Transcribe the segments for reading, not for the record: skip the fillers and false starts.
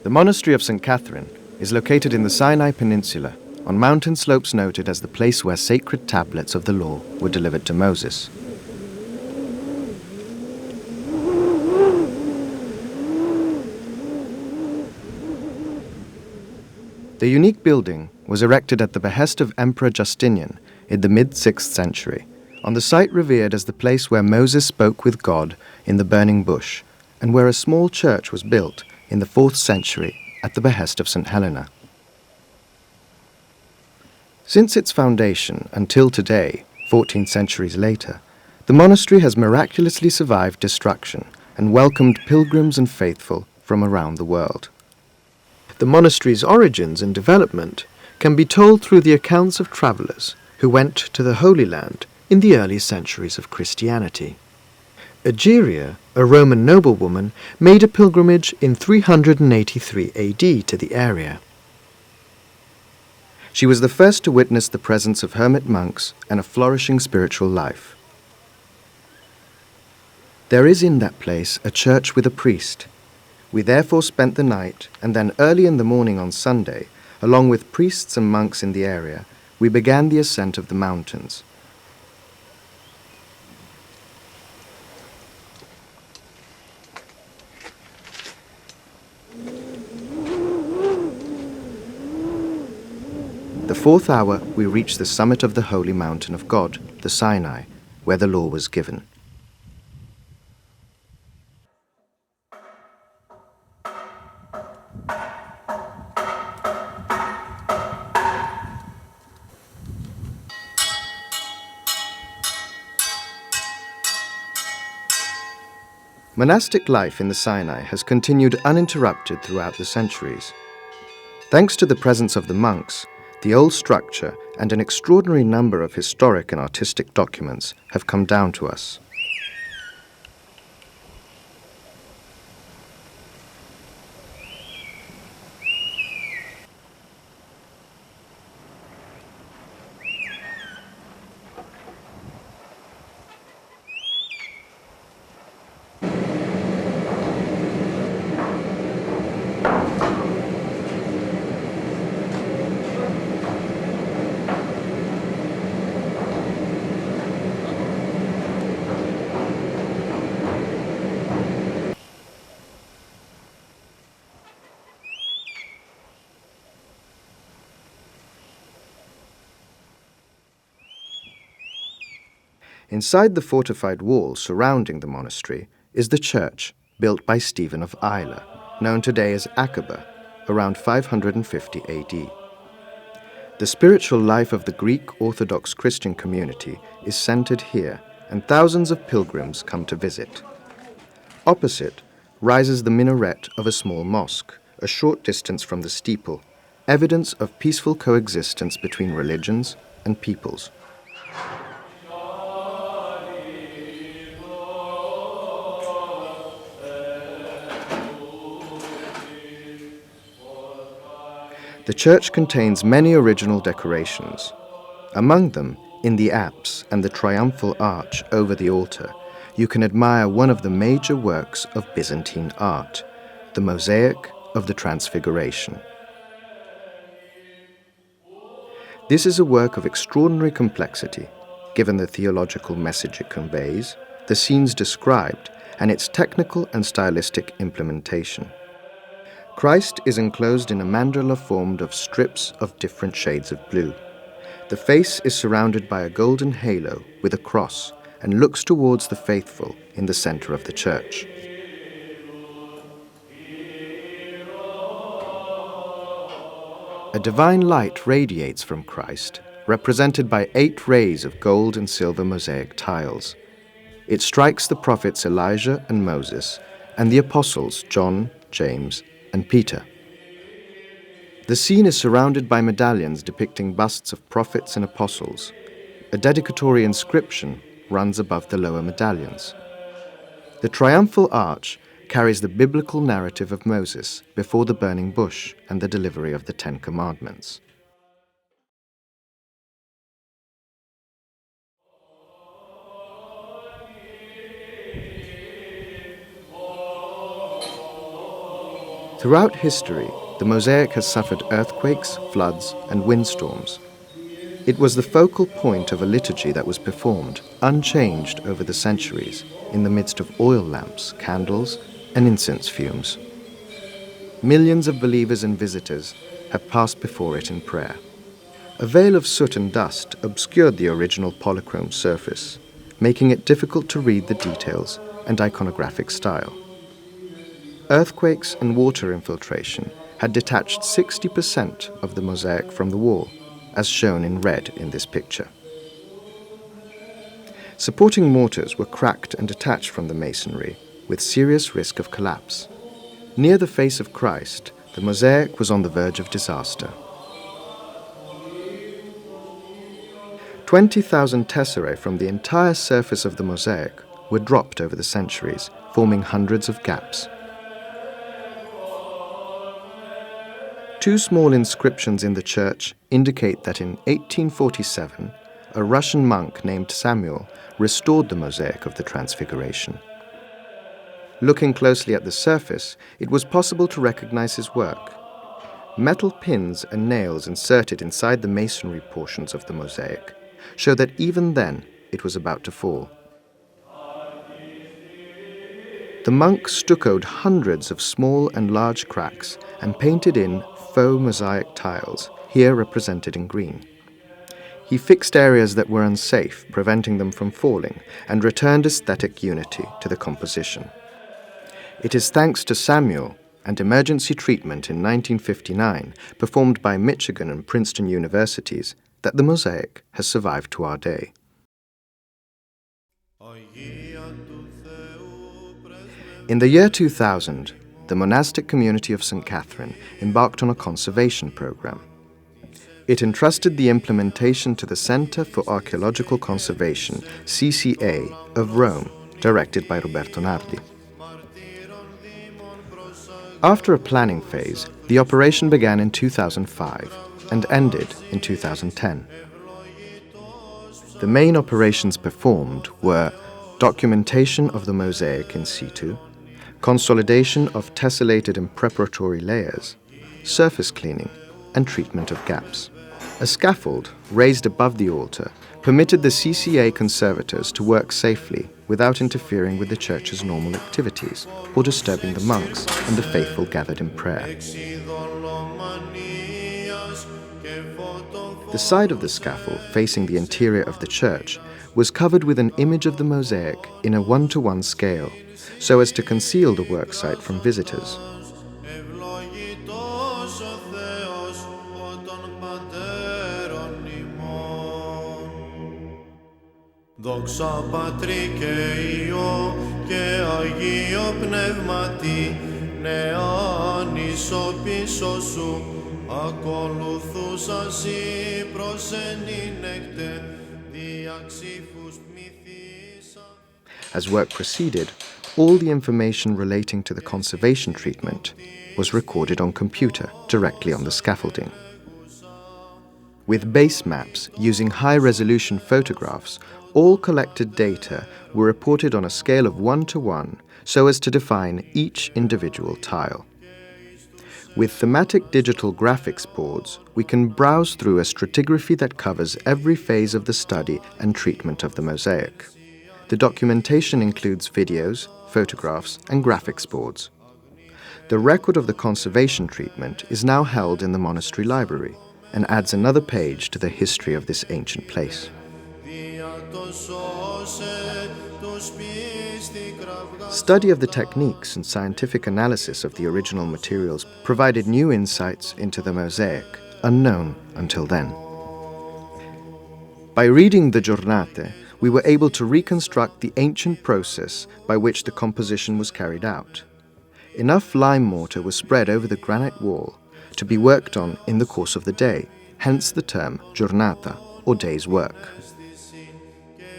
The Monastery of Saint Catherine is located in the Sinai Peninsula, on mountain slopes noted as the place where sacred tablets of the law were delivered to Moses. The unique building was erected at the behest of Emperor Justinian in the mid-6th century, on the site revered as the place where Moses spoke with God in the burning bush, and where a small church was built in the 4th century at the behest of St. Helena. Since its foundation until today, 14 centuries later, the monastery has miraculously survived destruction and welcomed pilgrims and faithful from around the world. The monastery's origins and development can be told through the accounts of travellers who went to the Holy Land in the early centuries of Christianity. Egeria, a Roman noblewoman, made a pilgrimage in 383 AD to the area. She was the first to witness the presence of hermit monks and a flourishing spiritual life. There is in that place a church with a priest. We therefore spent the night, and then early in the morning on Sunday, along with priests and monks in the area, we began the ascent of the mountains. The 4th hour, we reached the summit of the holy mountain of God, the Sinai, where the law was given. Monastic life in the Sinai has continued uninterrupted throughout the centuries. Thanks to the presence of the monks, the old structure and an extraordinary number of historic and artistic documents have come down to us. Inside the fortified wall surrounding the monastery is the church built by Stephen of Isla, known today as Aqaba, around 550 AD. The spiritual life of the Greek Orthodox Christian community is centered here, and thousands of pilgrims come to visit. Opposite rises the minaret of a small mosque, a short distance from the steeple, evidence of peaceful coexistence between religions and peoples. The church contains many original decorations. Among them, in the apse and the triumphal arch over the altar, you can admire one of the major works of Byzantine art, the Mosaic of the Transfiguration. This is a work of extraordinary complexity, given the theological message it conveys, the scenes described, and its technical and stylistic implementation. Christ is enclosed in a mandala formed of strips of different shades of blue. The face is surrounded by a golden halo with a cross and looks towards the faithful in the center of the church. A divine light radiates from Christ, represented by 8 rays of gold and silver mosaic tiles. It strikes the prophets Elijah and Moses and the apostles John, James, and Peter. The scene is surrounded by medallions depicting busts of prophets and apostles. A dedicatory inscription runs above the lower medallions. The triumphal arch carries the biblical narrative of Moses before the burning bush and the delivery of the 10 Commandments. Throughout history, the mosaic has suffered earthquakes, floods, and windstorms. It was the focal point of a liturgy that was performed, unchanged over the centuries, in the midst of oil lamps, candles, and incense fumes. Millions of believers and visitors have passed before it in prayer. A veil of soot and dust obscured the original polychrome surface, making it difficult to read the details and iconographic style. Earthquakes and water infiltration had detached 60% of the mosaic from the wall, as shown in red in this picture. Supporting mortars were cracked and detached from the masonry, with serious risk of collapse. Near the face of Christ, the mosaic was on the verge of disaster. 20,000 tesserae from the entire surface of the mosaic were dropped over the centuries, forming hundreds of gaps. Two small inscriptions in the church indicate that in 1847, a Russian monk named Samuel restored the mosaic of the Transfiguration. Looking closely at the surface, it was possible to recognize his work. Metal pins and nails inserted inside the masonry portions of the mosaic show that even then it was about to fall. The monk stuccoed hundreds of small and large cracks and painted in faux mosaic tiles, here represented in green. He fixed areas that were unsafe, preventing them from falling, and returned aesthetic unity to the composition. It is thanks to Samuel and emergency treatment in 1959, performed by Michigan and Princeton universities, that the mosaic has survived to our day. In the year 2000, the monastic community of Saint Catherine embarked on a conservation program. It entrusted the implementation to the Center for Archaeological Conservation, CCA, of Rome, directed by Roberto Nardi. After a planning phase, the operation began in 2005 and ended in 2010. The main operations performed were documentation of the mosaic in situ, consolidation of tessellated and preparatory layers, surface cleaning, and treatment of gaps. A scaffold raised above the altar permitted the CCA conservators to work safely without interfering with the church's normal activities or disturbing the monks and the faithful gathered in prayer. The side of the scaffold facing the interior of the church was covered with an image of the mosaic in a 1:1 scale, so as to conceal the worksite from visitors. Δόξα Πατρί και Υιό και Αγίο Πνεύματι, νεάν πίσω σου, ακολουθούσα σοι προσενήνεκτε, διαξήφους μυθίσα. As work proceeded, all the information relating to the conservation treatment was recorded on computer directly on the scaffolding. With base maps using high-resolution photographs, all collected data were reported on a scale of 1:1 so as to define each individual tile. With thematic digital graphics boards, we can browse through a stratigraphy that covers every phase of the study and treatment of the mosaic. The documentation includes videos, photographs, and graphics boards. The record of the conservation treatment is now held in the monastery library and adds another page to the history of this ancient place. Study of the techniques and scientific analysis of the original materials provided new insights into the mosaic, unknown until then. By reading the Giornate, we were able to reconstruct the ancient process by which the composition was carried out. Enough lime mortar was spread over the granite wall to be worked on in the course of the day, hence the term giornata, or day's work.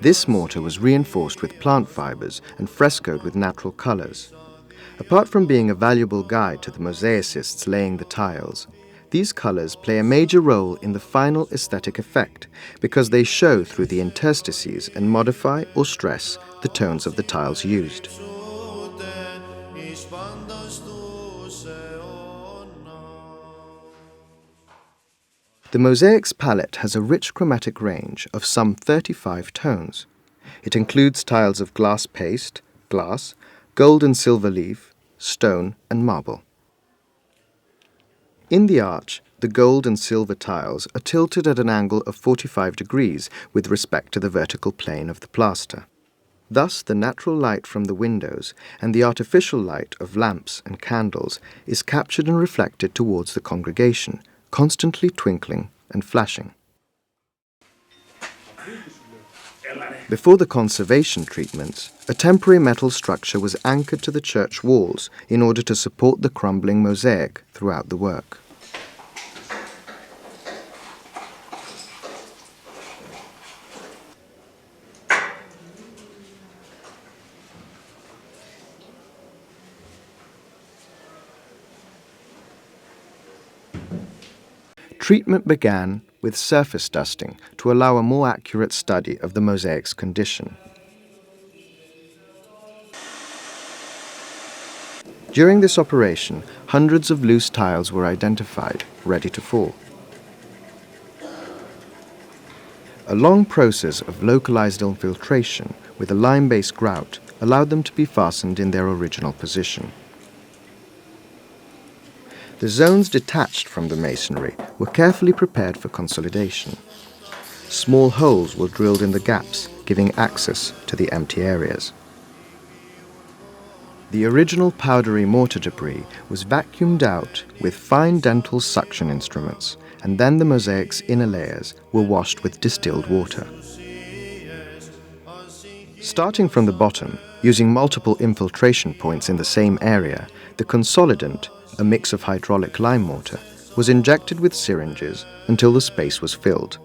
This mortar was reinforced with plant fibers and frescoed with natural colors. Apart from being a valuable guide to the mosaicists laying the tiles, these colors play a major role in the final aesthetic effect because they show through the interstices and modify or stress the tones of the tiles used. The mosaic's palette has a rich chromatic range of some 35 tones. It includes tiles of glass paste, glass, gold and silver leaf, stone and marble. In the arch, the gold and silver tiles are tilted at an angle of 45 degrees with respect to the vertical plane of the plaster. Thus, the natural light from the windows and the artificial light of lamps and candles is captured and reflected towards the congregation, constantly twinkling and flashing. Before the conservation treatments, a temporary metal structure was anchored to the church walls in order to support the crumbling mosaic throughout the work. Treatment began with surface dusting to allow a more accurate study of the mosaic's condition. During this operation, hundreds of loose tiles were identified, ready to fall. A long process of localized infiltration with a lime-based grout allowed them to be fastened in their original position. The zones detached from the masonry were carefully prepared for consolidation. Small holes were drilled in the gaps, giving access to the empty areas. The original powdery mortar debris was vacuumed out with fine dental suction instruments, and then the mosaic's inner layers were washed with distilled water. Starting from the bottom, using multiple infiltration points in the same area, the consolidant, a mix of hydraulic lime mortar, was injected with syringes until the space was filled.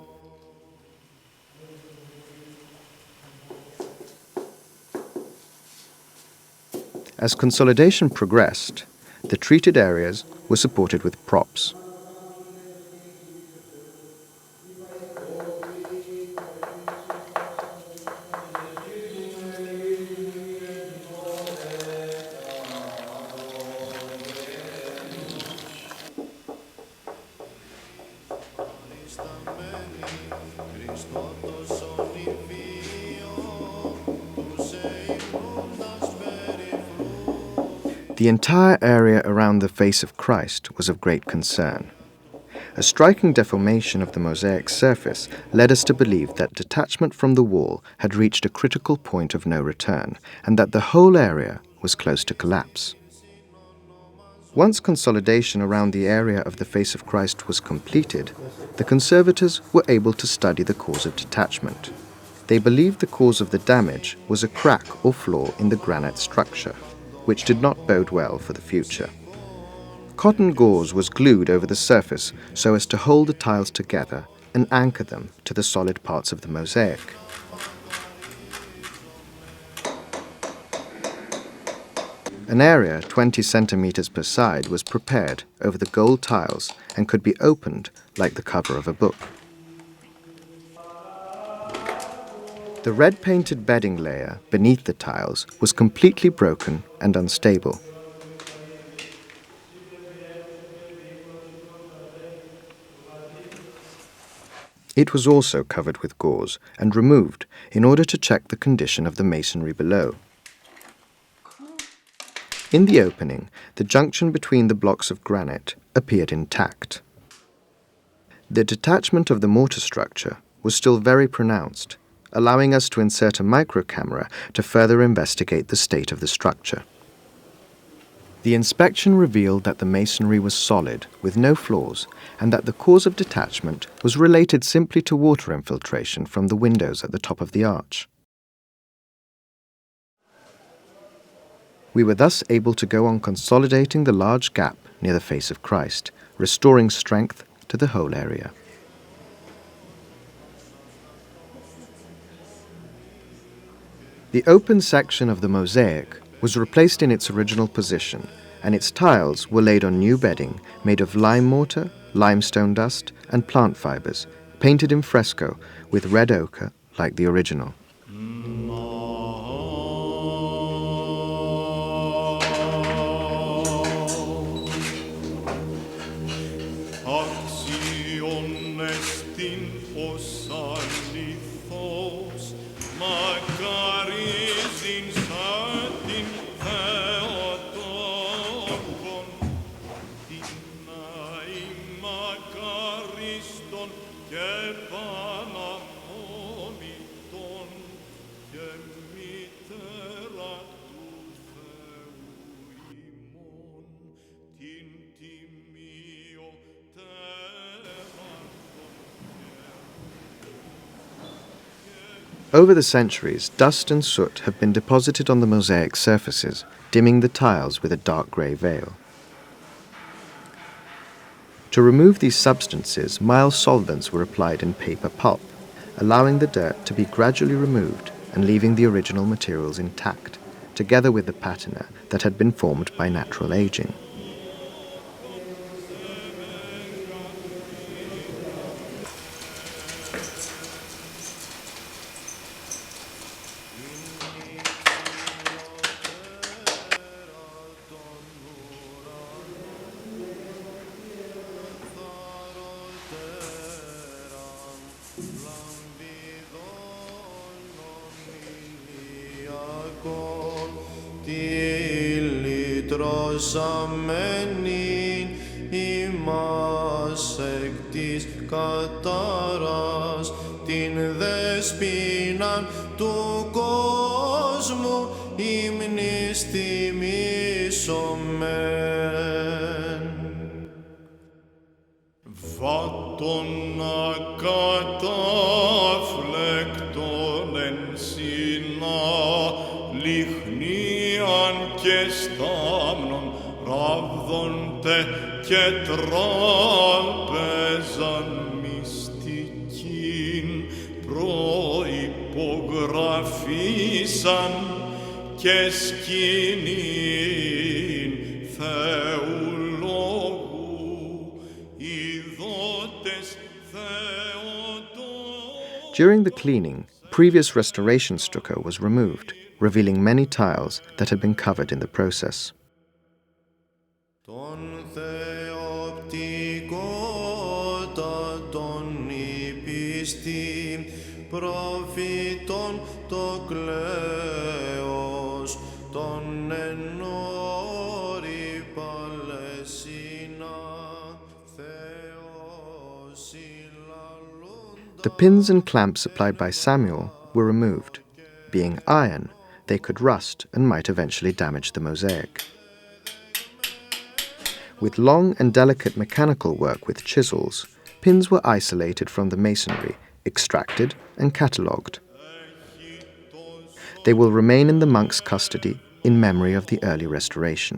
As consolidation progressed, the treated areas were supported with props. The entire area around the face of Christ was of great concern. A striking deformation of the mosaic's surface led us to believe that detachment from the wall had reached a critical point of no return, and that the whole area was close to collapse. Once consolidation around the area of the face of Christ was completed, the conservators were able to study the cause of detachment. They believed the cause of the damage was a crack or flaw in the granite structure, which did not bode well for the future. Cotton gauze was glued over the surface so as to hold the tiles together and anchor them to the solid parts of the mosaic. An area 20 centimeters per side was prepared over the gold tiles and could be opened like the cover of a book. The red-painted bedding layer beneath the tiles was completely broken and unstable. It was also covered with gauze and removed in order to check the condition of the masonry below. In the opening, the junction between the blocks of granite appeared intact. The detachment of the mortar structure was still very pronounced, allowing us to insert a microcamera to further investigate the state of the structure. The inspection revealed that the masonry was solid, with no flaws, and that the cause of detachment was related simply to water infiltration from the windows at the top of the arch. We were thus able to go on consolidating the large gap near the face of Christ, restoring strength to the whole area. The open section of the mosaic was replaced in its original position, and its tiles were laid on new bedding made of lime mortar, limestone dust, and plant fibers, painted in fresco with red ochre like the original. εστιν ως αληθώς, μακαρίζειν σαν την Θεοτόκον, την αη μακαρίστον και παναπόμητον και μητέρα του Θεού ημών, την τιμίο Over the centuries, dust and soot have been deposited on the mosaic surfaces, dimming the tiles with a dark grey veil. To remove these substances, mild solvents were applied in paper pulp, allowing the dirt to be gradually removed and leaving the original materials intact, together with the patina that had been formed by natural aging. Λυτρώσαμενην ημάς εκ της κατάρας, την δεσποίναν του κόσμου ύμνης τιμήσομεν. Βάτων ακατάφλεκτον εν Σινά, λιχνίαν και στάμνον ράβδονται και τράπεζαν μυστικήν προϋπογραφήσαν και σκηνήν Θεού λόγου ειδότες Θεοτό. During the cleaning, previous restoration stucco was removed, revealing many tiles that had been covered in the process. Τον θεοπτικότατον υπιστήν προφήτων το κλαίος, τον ενόρι Παλαισίνα Θεός ηλαλούντα. The pins and clamps applied by Samuel were removed. Being iron, they could rust and might eventually damage the mosaic. With long and delicate mechanical work with chisels, pins were isolated from the masonry, extracted and catalogued. They will remain in the monk's custody in memory of the early restoration.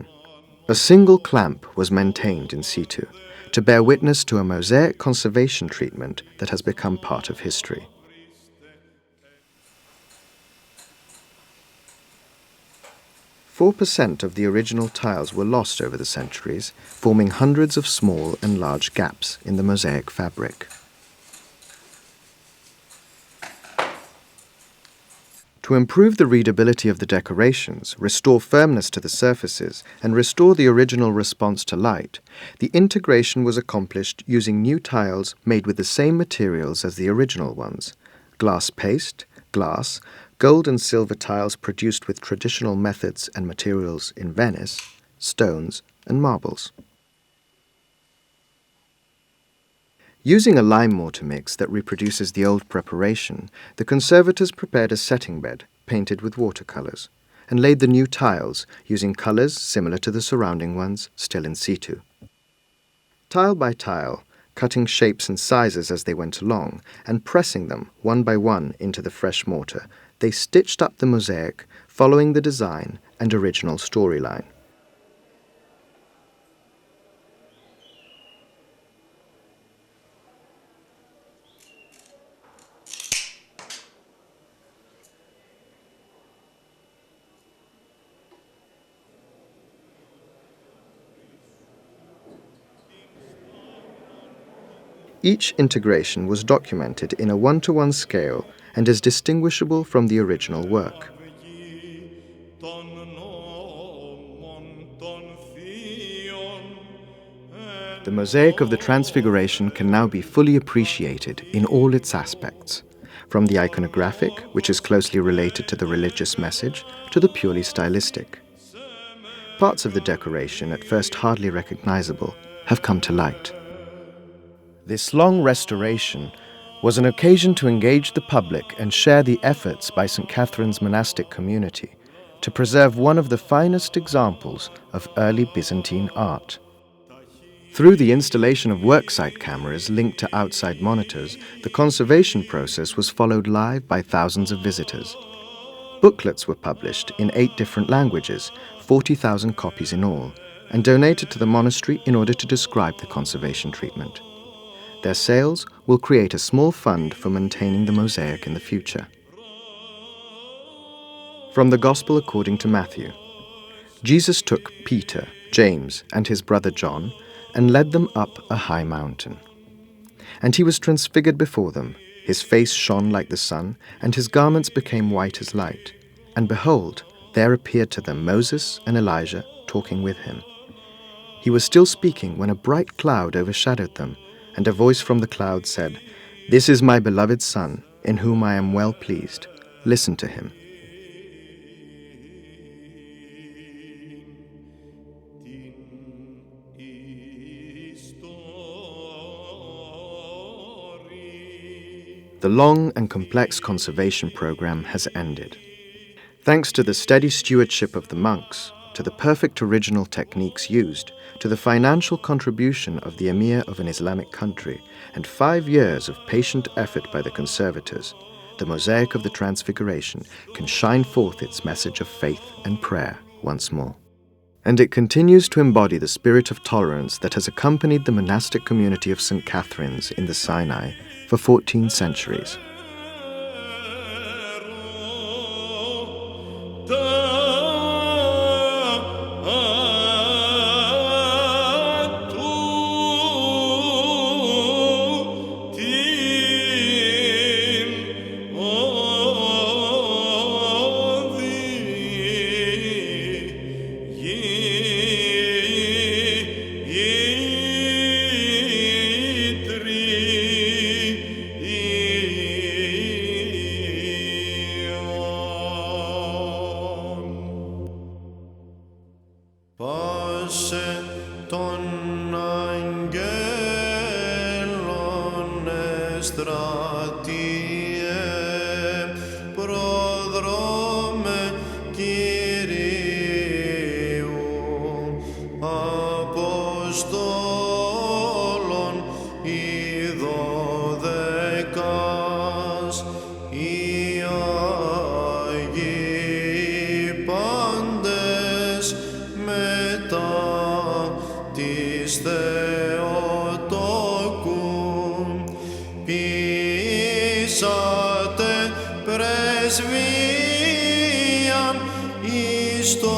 A single clamp was maintained in situ to bear witness to a mosaic conservation treatment that has become part of history. 4% of the original tiles were lost over the centuries, forming hundreds of small and large gaps in the mosaic fabric. To improve the readability of the decorations, restore firmness to the surfaces, and restore the original response to light, the integration was accomplished using new tiles made with the same materials as the original ones: glass paste, glass, gold and silver tiles produced with traditional methods and materials in Venice, stones and marbles. Using a lime mortar mix that reproduces the old preparation, the conservators prepared a setting bed painted with watercolours and laid the new tiles using colours similar to the surrounding ones still in situ. Tile by tile, cutting shapes and sizes as they went along and pressing them one by one into the fresh mortar, they stitched up the mosaic following the design and original storyline. Each integration was documented in a one-to-one scale and is distinguishable from the original work. The mosaic of the Transfiguration can now be fully appreciated in all its aspects, from the iconographic, which is closely related to the religious message, to the purely stylistic. Parts of the decoration, at first hardly recognizable, have come to light. This long restoration was an occasion to engage the public and share the efforts by St. Catherine's monastic community to preserve one of the finest examples of early Byzantine art. Through the installation of worksite cameras linked to outside monitors, the conservation process was followed live by thousands of visitors. Booklets were published in 8 different languages, 40,000 copies in all, and donated to the monastery in order to describe the conservation treatment. Their sales will create a small fund for maintaining the mosaic in the future. From the Gospel according to Matthew. Jesus took Peter, James, and his brother John, and led them up a high mountain. And he was transfigured before them. His face shone like the sun, and his garments became white as light. And behold, there appeared to them Moses and Elijah talking with him. He was still speaking when a bright cloud overshadowed them, and a voice from the cloud said, "This is my beloved Son, in whom I am well pleased. Listen to him." The long and complex conservation program has ended. Thanks to the steady stewardship of the monks, to the perfect original techniques used, to the financial contribution of the emir of an Islamic country, and 5 years of patient effort by the conservators, the mosaic of the Transfiguration can shine forth its message of faith and prayer once more. And it continues to embody the spirit of tolerance that has accompanied the monastic community of St. Catherine's in the Sinai for 14 centuries. Πάσε των αγγέλων εστρατείε, προδρόμε Κυρίου, Αποστόλων οι 12, οι Άγιοι πάντες μετά της Θεοτόκου, ποιήσατε πρεσβείαν εις το